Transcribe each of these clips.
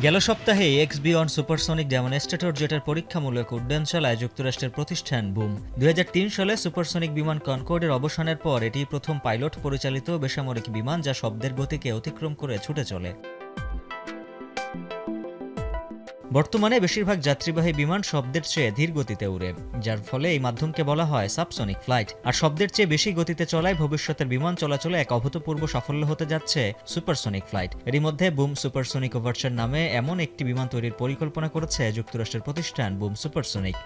গেল সপ্তাহে XB-1 supersonic demonstrator জেটের পরীক্ষামূলক উড্ডয়ন চালায় যুক্তরাষ্ট্রের প্রতিষ্ঠান বুম। 2003 সালে সুপারসনিক বিমান কনকর্ডের অবসানের পর এটি প্রথম পাইলট পরিচালিত বেসামরিক বিমান যা শব্দের গতিকে অতিক্রম করে ছুটে চলে। বর্তমানে বেশিরভাগ যাত্রীবাহী বিমান শব্দের চেয়ে ধীর গতিতে উড়ে, যার ফলে এই মাধ্যমকে বলা হয় সাবসনিক ফ্লাইট। আর শব্দের চেয়ে বেশি গতিতে চলায় ভবিষ্যতের বিমান চলাচলে এক অভূতপূর্ব সাফল্য হতে যাচ্ছে সুপারসনিক ফ্লাইট। এরই মধ্যে বুম সুপারসনিক ওভারচার নামে এমন একটি বিমান তৈরির পরিকল্পনা করেছে যুক্তরাষ্ট্রের প্রতিষ্ঠান বুম সুপারসনিক।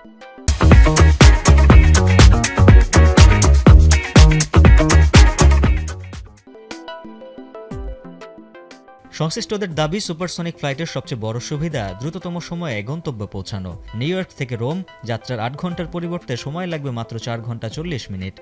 সংশ্লিষ্টদের দাবি, সুপারসনিক ফ্লাইটের সবচেয়ে বড় সুবিধা দ্রুততম সময়ে গন্তব্যে পৌঁছানো। নিউ ইয়র্ক থেকে রোম যাত্রার 8 ঘন্টার পরিবর্তে সময় লাগবে মাত্র 4 ঘন্টা 40 মিনিট।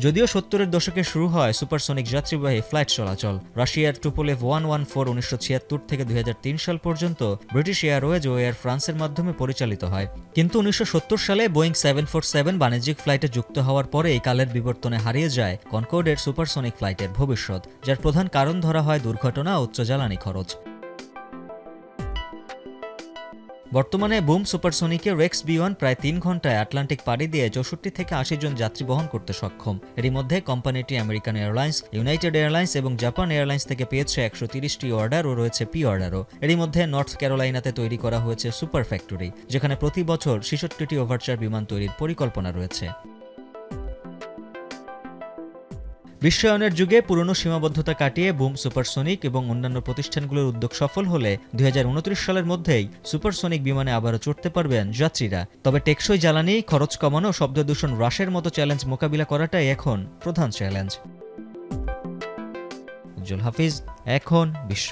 যদিও 70-এর দশকে শুরু হয় সুপারসনিক যাত্রীবাহী ফ্লাইট চলাচল। রাশিয়ার টুপোলেভ 114 1976 থেকে 2003 সাল পর্যন্ত ব্রিটিশ এয়ারওয়েজ ও এয়ার ফ্রান্সের মাধ্যমে পরিচালিত হয়। কিন্তু 1970 সালে বোয়িং 747 বাণিজ্যিক ফ্লাইটে যুক্ত হওয়ার পরে এই কালের বিবর্তনে হারিয়ে যায় কনকর্ডের সুপারসনিক ফ্লাইটের ভবিষ্যৎ, যার প্রধান কারণ ধরা হয় দুর্ঘটনা ও উচ্চ জ্বালানি খরচ। বর্তমানে বুম সুপারসনিকের XB-1 প্রায় 3 ঘন্টায় আটলান্টিক পাড়ি দিয়ে 64 থেকে 80 জন যাত্রী বহন করতে সক্ষম। এরই মধ্যে কোম্পানিটি আমেরিকান এয়ারলাইন্স, ইউনাইটেড এয়ারলাইন্স এবং জাপান এয়ারলাইন্স থেকে পেয়েছে 130টি অর্ডার ও রয়েছে পি অর্ডারও। এরই মধ্যে নর্থ ক্যারোলাইনাতে তৈরি করা হয়েছে সুপার ফ্যাক্টরি, যেখানে প্রতি বছর 66টি ওভারচার বিমান তৈরির পরিকল্পনা রয়েছে। বিশ্বায়নের যুগে পুরনো সীমাবদ্ধতা কাটিয়ে বুম সুপারসনিক এবং অন্যান্য প্রতিষ্ঠানগুলোর উদ্যোগ সফল হলে 2029 সালের মধ্যেই সুপারসনিক বিমানে আবারও চড়তে পারবেন যাত্রীরা। তবে টেকসই জ্বালানি, খরচ কমানো, শব্দ দূষণ হ্রাসের মতো চ্যালেঞ্জ মোকাবিলা করাটাই এখন প্রধান চ্যালেঞ্জ। উজ্জ্বল হাফিজ, এখন বিশ্ব।